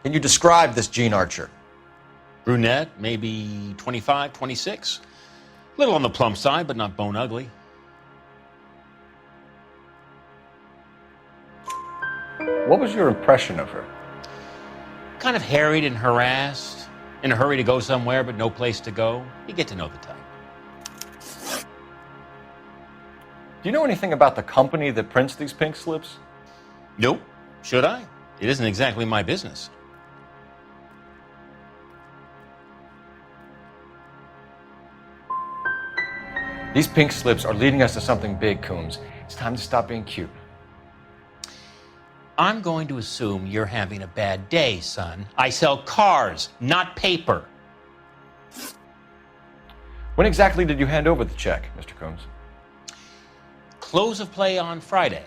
Can you describe this Gene Archer? Brunette, maybe 25, 26. Little on the plump side, but not bone ugly. What was your impression of her? Kind of harried and harassed, in a hurry to go somewhere, but no place to go. You get to know the type. Do you know anything about the company that prints these pink slips? Nope. Should I? It isn't exactly my business. These pink slips are leading us to something big, Coombs. It's time to stop being cute. I'm going to assume you're having a bad day, son. I sell cars, not paper. When exactly did you hand over the check, Mr. Coombs? Close of play on Friday.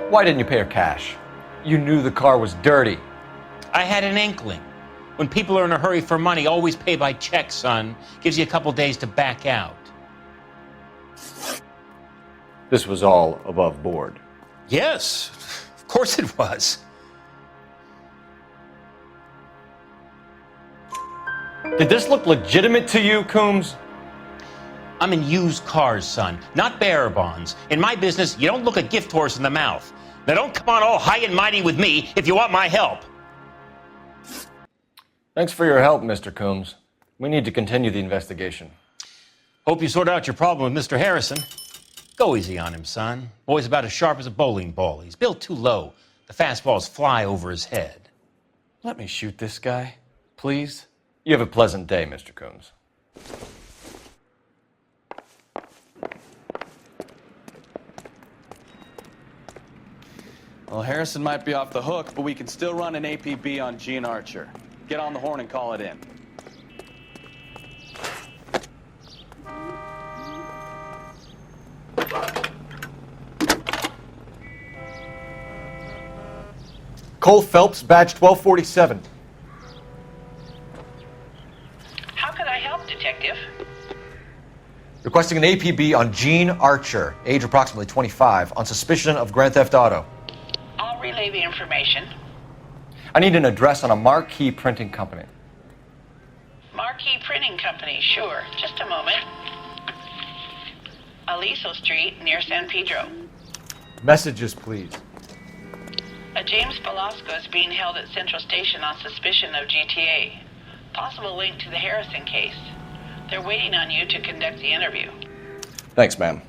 Why didn't you pay her cash? You knew the car was dirty. I had an inkling. When people are in a hurry for money, always pay by check, son. Gives you a couple days to back out. This was all above board. Yes, of course it was. Did this look legitimate to you, Coombs? I'm in used cars, son, not bearer bonds. In my business, you don't look a gift horse in the mouth. Now don't come on all high and mighty with me if you want my help. Thanks for your help, Mr. Coombs. We need to continue the investigation. Hope you sort out your problem with Mr. Harrison. Go easy on him, son. Boy's about as sharp as a bowling ball. He's built too low. The fastballs fly over his head. Let me shoot this guy, please. You have a pleasant day, Mr. Coombs. Well, Harrison might be off the hook, but we can still run an APB on Gene Archer. Get on the horn and call it in. Cole Phelps, badge 1247. How can I help, Detective? Requesting an APB on Gene Archer, age approximately 25, on suspicion of Grand Theft Auto. I'll relay the information. I need an address on a marquee printing company. Marquee Printing Company, sure. Just a moment. Aliso Street, near San Pedro. Messages, please. A James Velasco is being held at Central Station on suspicion of GTA. Possible link to the Harrison case. They're waiting on you to conduct the interview. Thanks, ma'am.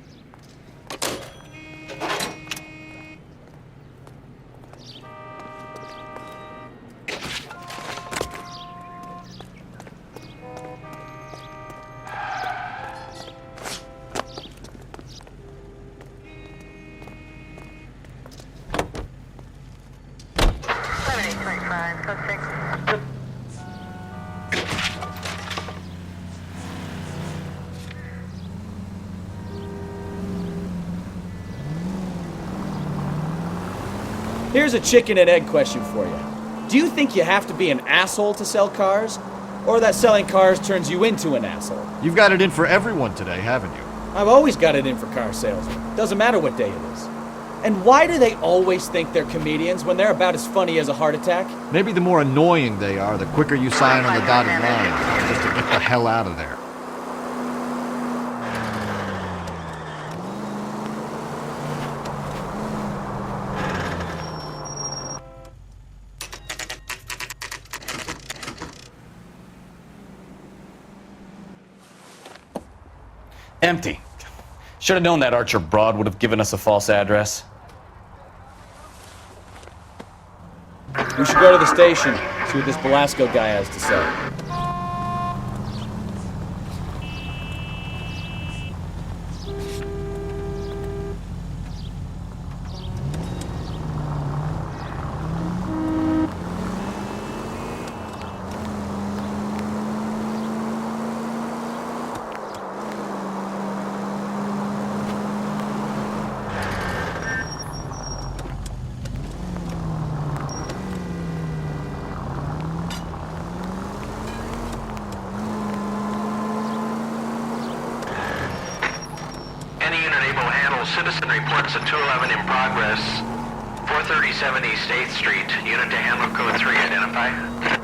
Here's a chicken and egg question for you. Do you think you have to be an asshole to sell cars? Or that selling cars turns you into an asshole? You've got it in for everyone today, haven't you? I've always got it in for car salesmen. Doesn't matter what day it is. And why do they always think they're comedians when they're about as funny as a heart attack? Maybe the more annoying they are, the quicker you sign on the dotted line, just to get the hell out of there. Empty. Should have known that Archer broad would have given us a false address. We should go to the station, see what this Velasco guy has to say. Central Citizen reports a 211 in progress. 437 East 8th Street. Unit to handle code 3. Identify.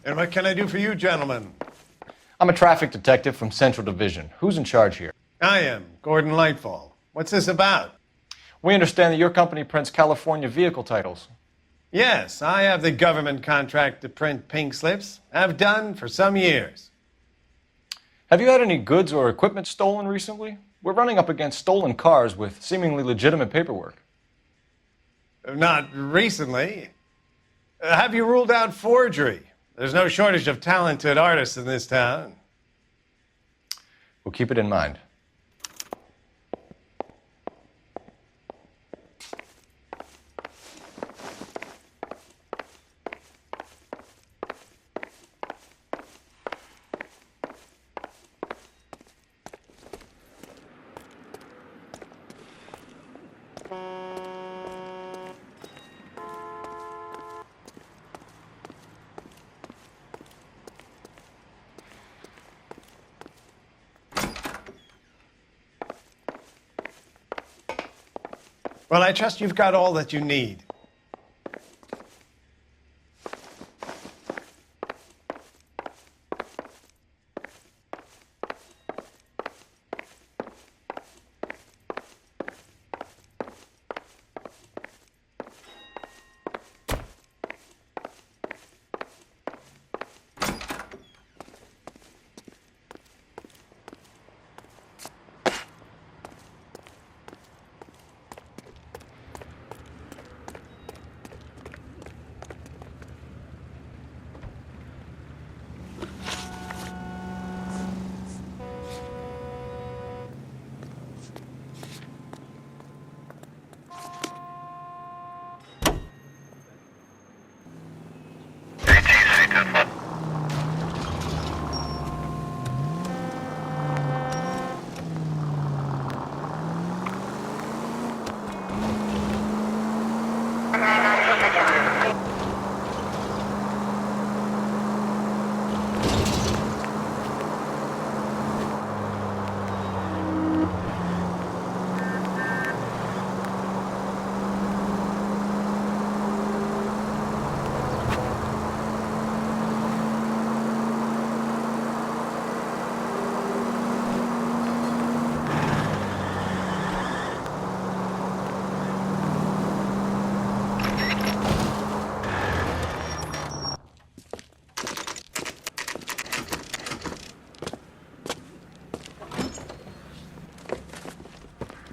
And what can I do for you, gentlemen? I'm a traffic detective from Central Division. Who's in charge here? I am, Gordon Lightfall. What's this about? We understand that your company prints California vehicle titles. Yes, I have the government contract to print pink slips. I've done for some years. Have you had any goods or equipment stolen recently? We're running up against stolen cars with seemingly legitimate paperwork. Not recently. Have you ruled out forgery? There's no shortage of talented artists in this town. We'll keep it in mind. Well, I trust you've got all that you need.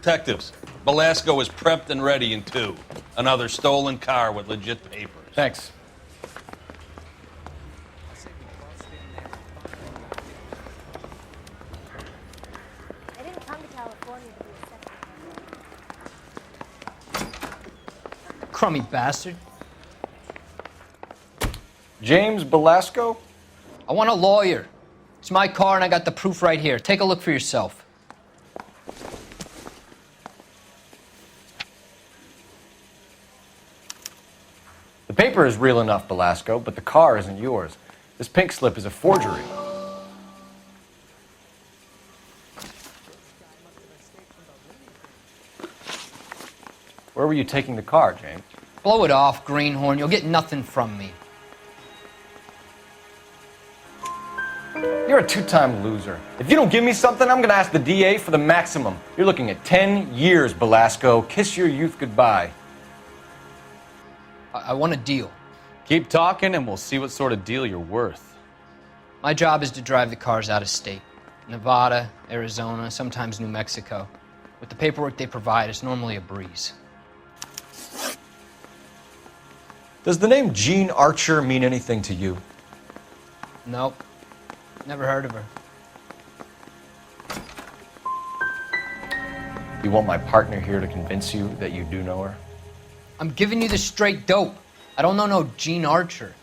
Detectives, Belasco is prepped and ready in 2. Another stolen car with legit papers. Thanks. I didn't come to California to be a second. Crummy bastard. James Belasco? I want a lawyer. It's my car and I got the proof right here. Take a look for yourself. The paper is real enough, Belasco, but the car isn't yours. This pink slip is a forgery. Where were you taking the car, James? Blow it off, greenhorn. You'll get nothing from me. You're a two-time loser. If you don't give me something, I'm gonna ask the DA for the maximum. You're looking at 10 years, Belasco. Kiss your youth goodbye. I want a deal. Keep talking and we'll see what sort of deal you're worth. My job is to drive the cars out of state. Nevada, Arizona, sometimes New Mexico. With the paperwork they provide, it's normally a breeze. Does the name Jean Archer mean anything to you? Nope. Never heard of her. You want my partner here to convince you that you do know her? I'm giving you the straight dope. I don't know no Gene Archer.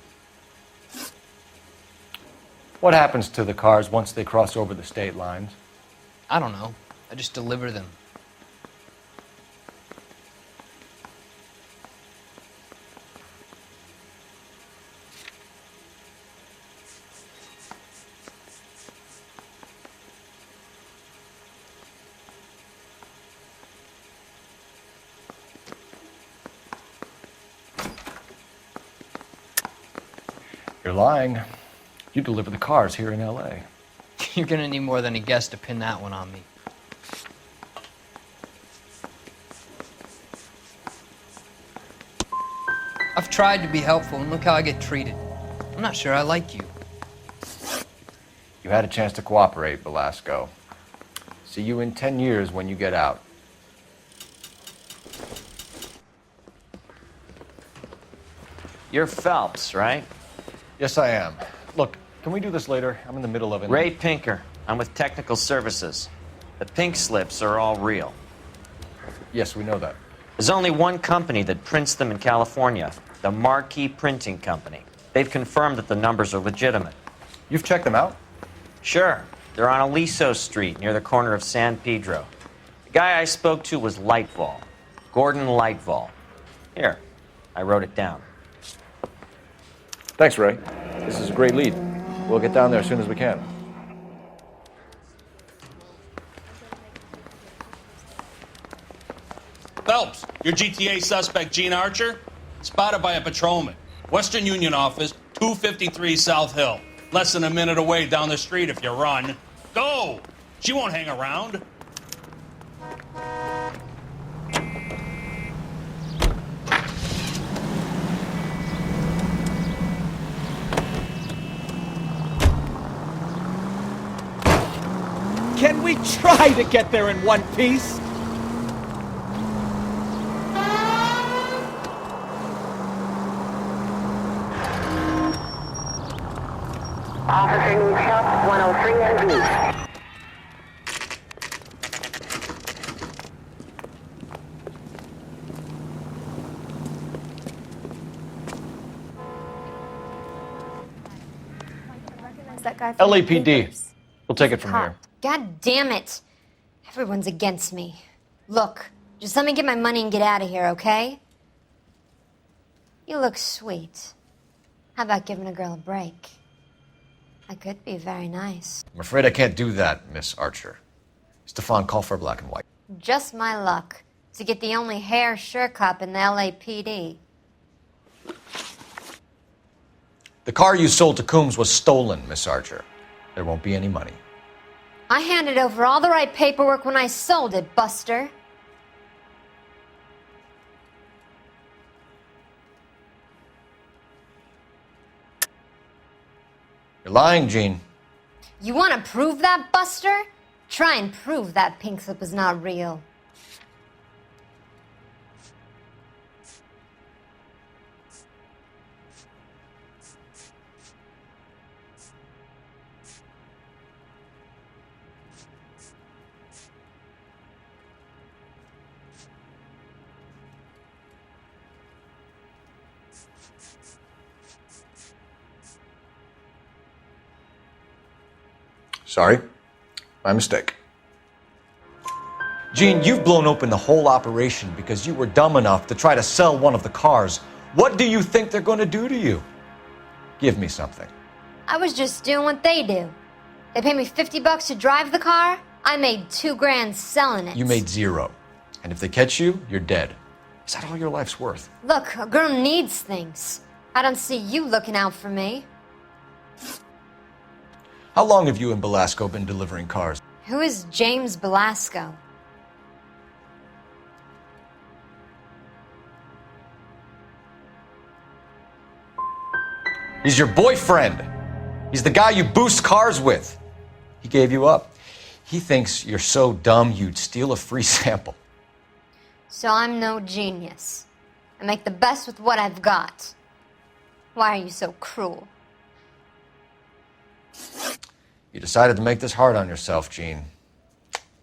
What happens to the cars once they cross over the state lines? I don't know. I just deliver them. You're lying. You deliver the cars here in L.A. You're gonna need more than a guess to pin that one on me. I've tried to be helpful, and look how I get treated. I'm not sure I like you. You had a chance to cooperate, Belasco. See you in 10 years when you get out. You're Phelps, right? Yes, I am. Look, can we do this later? I'm in the middle of it. Ray Pinker. I'm with Technical Services. The pink slips are all real. Yes, we know that. There's only one company that prints them in California, the Marquee Printing Company. They've confirmed that the numbers are legitimate. You've checked them out? Sure. They're on Aliso Street, near the corner of San Pedro. The guy I spoke to was Lightval. Gordon Lightval. Here, I wrote it down. Thanks, Ray. This is a great lead. We'll get down there as soon as we can. Phelps, your GTA suspect, Gene Archer, spotted by a patrolman. Western Union office, 253 South Hill. Less than a minute away down the street if you run. Go! She won't hang around. Can we try to get there in one piece? Officer needs help, 103 and B. That guy from the LAPD. papers. We'll take it from here. God damn it. Everyone's against me. Look, just let me get my money and get out of here, okay? You look sweet. How about giving a girl a break? I could be very nice. I'm afraid I can't do that, Miss Archer. Stefan, call for black and white. Just my luck to get the only hair sure cop in the LAPD. The car you sold to Coombs was stolen, Miss Archer. There won't be any money. I handed over all the right paperwork when I sold it, Buster. You're lying, Gene. You want to prove that, Buster? Try and prove that pink slip was not real. Sorry. My mistake. Gene, you've blown open the whole operation because you were dumb enough to try to sell one of the cars. What do you think they're going to do to you? Give me something. I was just doing what they do. They paid me $50 to drive the car. I made $2,000 selling it. You made $0. And if they catch you, you're dead. Is that all your life's worth? Look, a girl needs things. I don't see you looking out for me. How long have you and Belasco been delivering cars? Who is James Belasco? He's your boyfriend. He's the guy you boost cars with. He gave you up. He thinks you're so dumb you'd steal a free sample. So I'm no genius. I make the best with what I've got. Why are you so cruel? You decided to make this hard on yourself, Gene.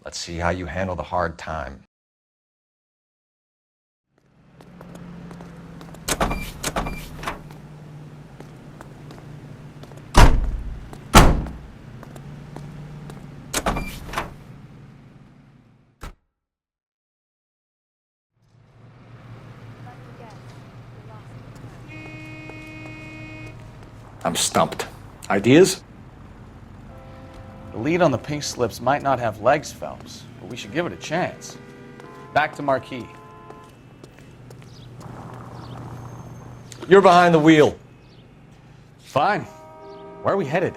Let's see how you handle the hard time. I'm stumped. Ideas? The lead on the pink slips might not have legs, Phelps, but we should give it a chance. Back to Marquis. You're behind the wheel. Fine. Where are we headed?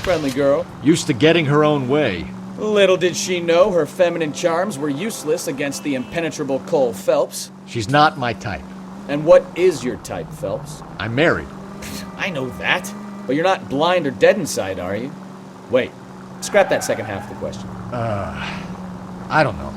Friendly girl. Used to getting her own way. Little did she know her feminine charms were useless against the impenetrable Cole Phelps. She's not my type. And what is your type, Phelps? I'm married. I know that. But you're not blind or dead inside, are you? Wait. Scrap that second half of the question. I don't know.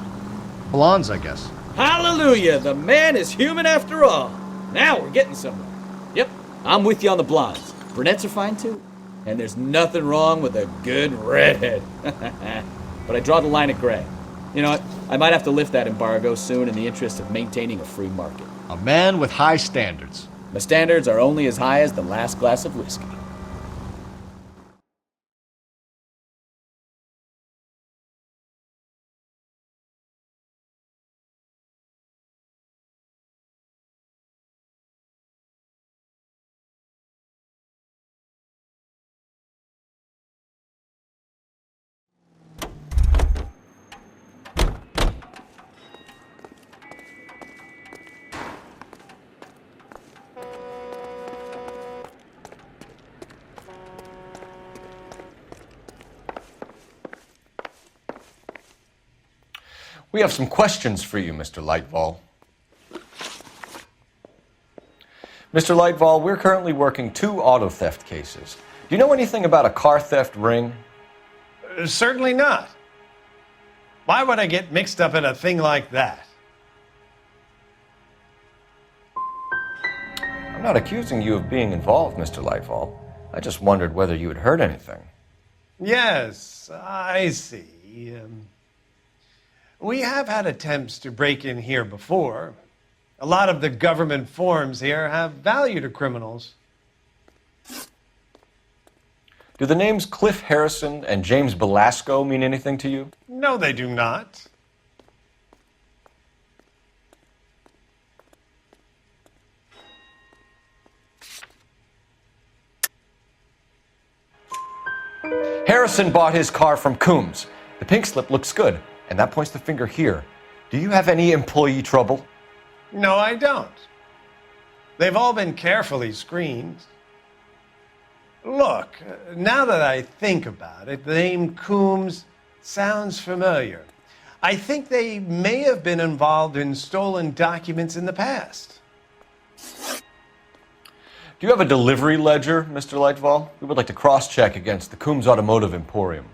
Blondes, I guess. Hallelujah! The man is human after all. Now we're getting somewhere. Yep, I'm with you on the blondes. Brunettes are fine too. And there's nothing wrong with a good redhead. But I draw the line at gray. You know what? I might have to lift that embargo soon in the interest of maintaining a free market. A man with high standards. My standards are only as high as the last glass of whiskey. We have some questions for you, Mr. Lightval. Mr. Lightval, we're currently working 2 auto theft cases. Do you know anything about a car theft ring? Certainly not. Why would I get mixed up in a thing like that? I'm not accusing you of being involved, Mr. Lightval. I just wondered whether you had heard anything. Yes, I see. We have had attempts to break in here before. A lot of the government forms here have value to criminals. Do the names Cliff Harrison and James Belasco mean anything to you? No, they do not. Harrison bought his car from Coombs. The pink slip looks good, and that points the finger here. Do you have any employee trouble? No, I don't. They've all been carefully screened. Look, now that I think about it, the name Coombs sounds familiar. I think they may have been involved in stolen documents in the past. Do you have a delivery ledger, Mr. Lightval? We would like to cross-check against the Coombs Automotive Emporium.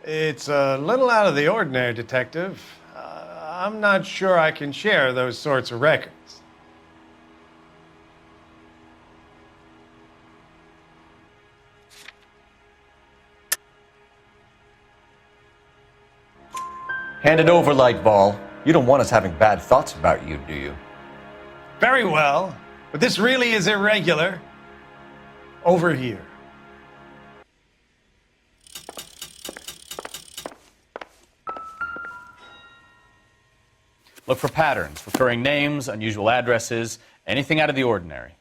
It's a little out of the ordinary, Detective. I'm not sure I can share those sorts of records. Hand it over, Lightval. You don't want us having bad thoughts about you, do you? Very well, but this really is irregular. Over here. Look for patterns, recurring names, unusual addresses, anything out of the ordinary.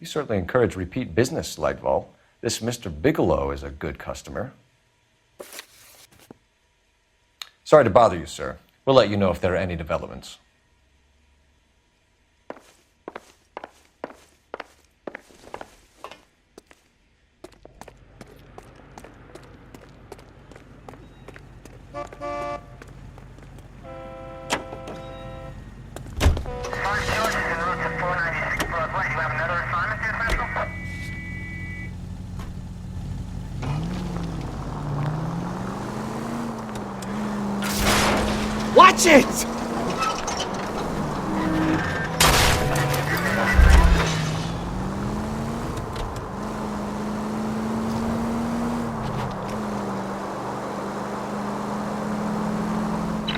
You certainly encourage repeat business, Lightval. This Mr. Bigelow is a good customer. Sorry to bother you, sir. We'll let you know if there are any developments. Watch it!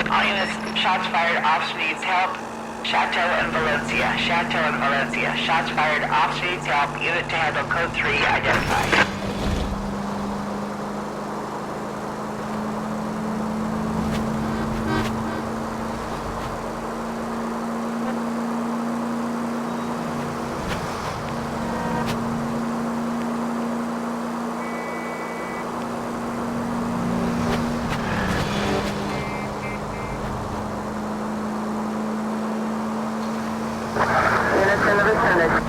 All units, shots fired, officer needs help. Chateau and Valencia. Chateau and Valencia. Shots fired, officer needs help. Unit to handle code 3 identified. Units in the vicinity.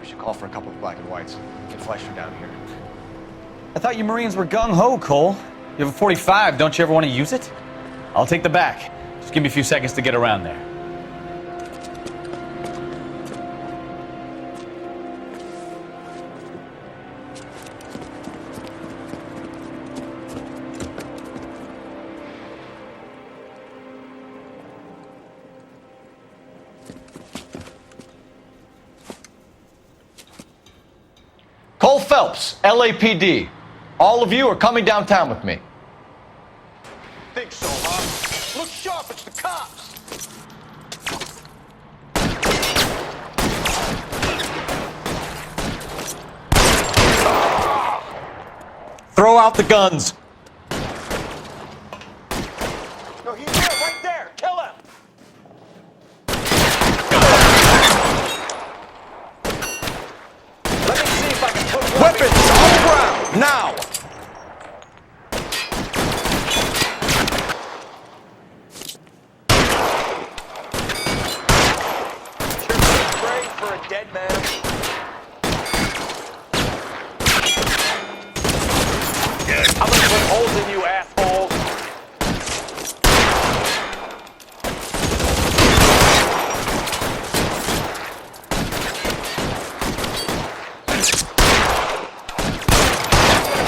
We should call for a couple of black and whites. Get Fleischer down here. I thought you Marines were gung-ho, Cole. You have a 45, don't you ever want to use it? I'll take the back. Just give me a few seconds to get around there. Cole Phelps, LAPD. All of you are coming downtown with me. Think so, huh? Look sharp, it's the cops! Throw out the guns. No, he's there, right there! Kill him! Let me see if I can put Weapons on the ground, now! Pray for a dead man. I'm gonna put holes in you, assholes.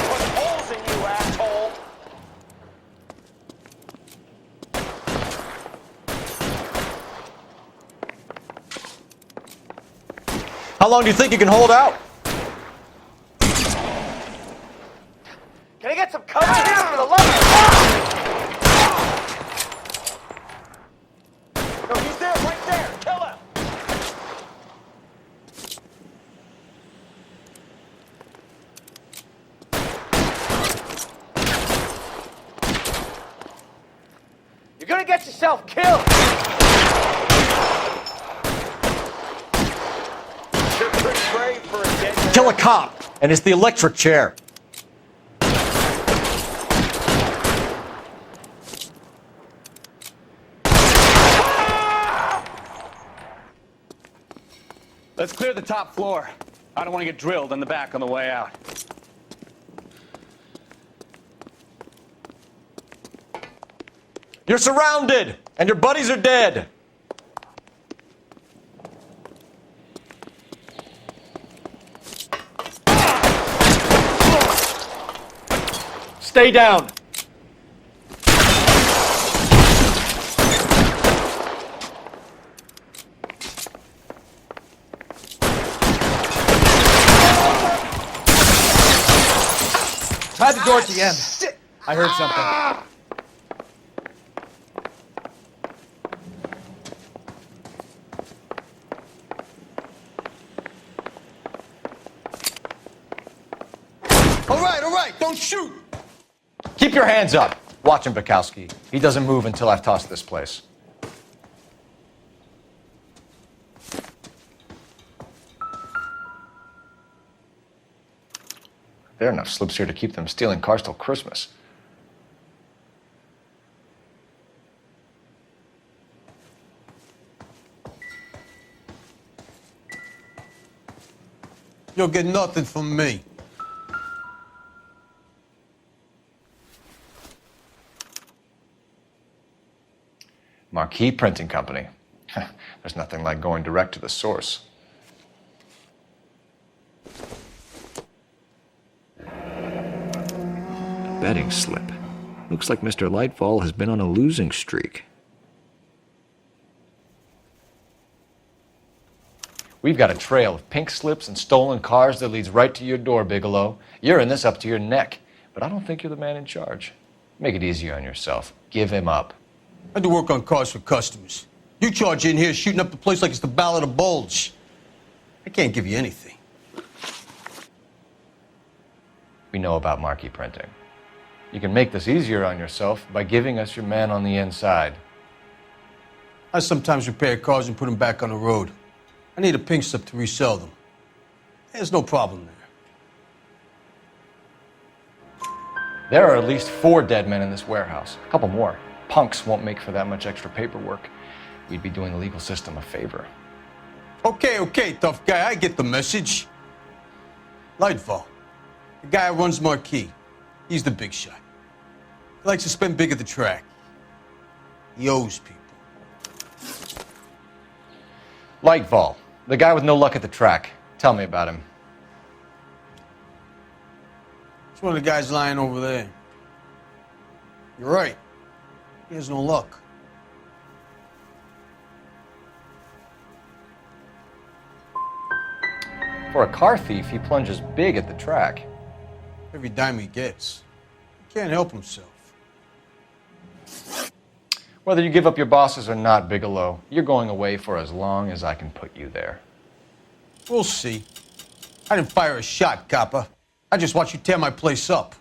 Put holes in you, asshole. How long do you think you can hold out? Can I get some cover here for the love of God? No, he's there, right there. Kill him. You're gonna get yourself killed. Sure could pray for a dead man. Kill a cop, and it's the electric chair. Let's clear the top floor. I don't want to get drilled in the back on the way out. You're surrounded, and your buddies are dead. Stay down. door at the end. I heard something. All right, don't shoot! Keep your hands up. Watch him, Bukowski. He doesn't move until I've tossed this place. There are enough slips here to keep them stealing cars till Christmas. You'll get nothing from me. Marquee Printing Company. There's nothing like going direct to the source. Betting slip. Looks like Mr. Lightfall has been on a losing streak. We've got a trail of pink slips and stolen cars that leads right to your door, Bigelow. You're in this up to your neck, but I don't think you're the man in charge. Make it easier on yourself. Give him up. I do work on cars for customers. You charge in here shooting up the place like it's the Ballad of Bulge. I can't give you anything. We know about marquee printing. You can make this easier on yourself by giving us your man on the inside. I sometimes repair cars and put them back on the road. I need a pink slip to resell them. There's no problem there. There are at least 4 dead men in this warehouse. A couple more. Punks won't make for that much extra paperwork. We'd be doing the legal system a favor. Okay, tough guy, I get the message. Lightfall, the guy who runs Marquee. He's the big shot. He likes to spend big at the track. He owes people. Lightfall, the guy with no luck at the track. Tell me about him. It's one of the guys lying over there. You're right. He has no luck. For a car thief, he plunges big at the track. Every dime he gets. He can't help himself. Whether you give up your bosses or not, Bigelow, you're going away for as long as I can put you there. We'll see. I didn't fire a shot, copper. I just watched you tear my place up.